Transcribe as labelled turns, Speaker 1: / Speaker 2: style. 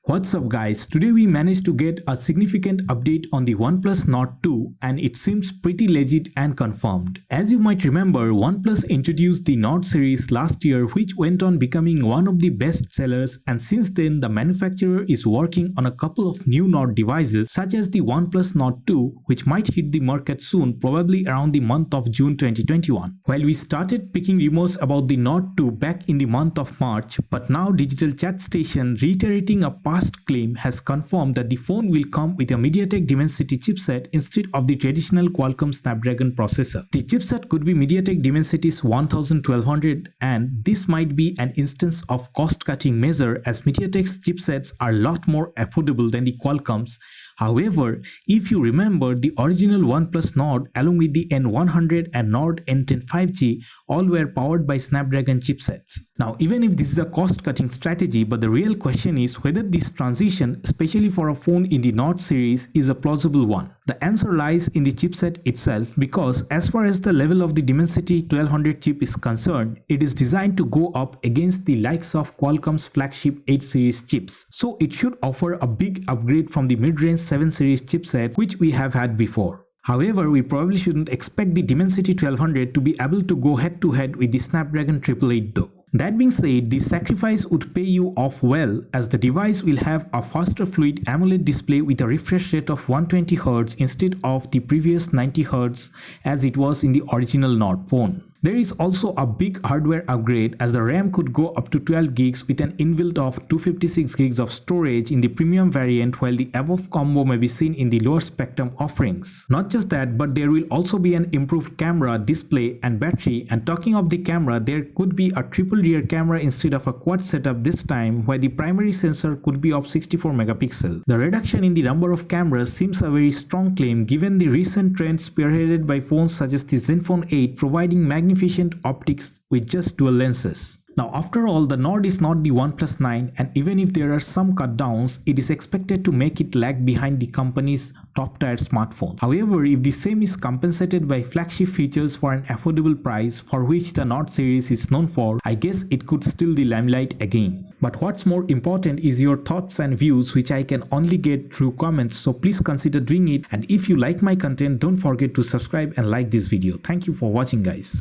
Speaker 1: What's up guys, today we managed to get a significant update on the OnePlus Nord 2 and it seems pretty legit and confirmed. As you might remember, OnePlus introduced the Nord series last year which went on becoming one of the best sellers, and since then the manufacturer is working on a couple of new Nord devices such as the OnePlus Nord 2 which might hit the market soon, probably around the month of June 2021. While we started picking rumors about the Nord 2 back in the month of March, but now Digital Chat Station, reiterating a past claim, has confirmed that the phone will come with a MediaTek Dimensity chipset instead of the traditional Qualcomm Snapdragon processor. The chipset could be MediaTek Dimensity's 1200, and this might be an instance of cost-cutting measure as MediaTek's chipsets are a lot more affordable than the Qualcomm's. However, if you remember, the original OnePlus Nord along with the N100 and Nord N10 5G all were powered by Snapdragon chipsets. Now, even if this is a cost-cutting strategy, but the real question is whether this transition, especially for a phone in the Nord series, is a plausible one. The answer lies in the chipset itself, because as far as the level of the Dimensity 1200 chip is concerned, it is designed to go up against the likes of Qualcomm's flagship 8 series chips. So it should offer a big upgrade from the mid-range 7 series chipsets which we have had before. However, we probably shouldn't expect the Dimensity 1200 to be able to go head-to-head with the Snapdragon 888 though. That being said, the sacrifice would pay you off well, as the device will have a faster fluid AMOLED display with a refresh rate of 120Hz instead of the previous 90Hz as it was in the original Nord phone. There is also a big hardware upgrade, as the RAM could go up to 12 gigs with an inbuilt of 256 gigs of storage in the premium variant, while the above combo may be seen in the lower spectrum offerings. Not just that, but there will also be an improved camera, display and battery, and talking of the camera, there could be a triple rear camera instead of a quad setup this time, where the primary sensor could be of 64 megapixel. The reduction in the number of cameras seems a very strong claim given the recent trend spearheaded by phones such as the Zenfone 8 providing magnificent optics with just dual lenses. Now, after all, the Nord is not the OnePlus 9, and even if there are some cut downs, it is expected to make it lag behind the company's top-tier smartphone. However, if the same is compensated by flagship features for an affordable price, for which the Nord series is known for, I guess it could steal the limelight again. But what's more important is your thoughts and views, which I can only get through comments, so please consider doing it. And if you like my content, don't forget to subscribe and like this video. Thank you for watching guys.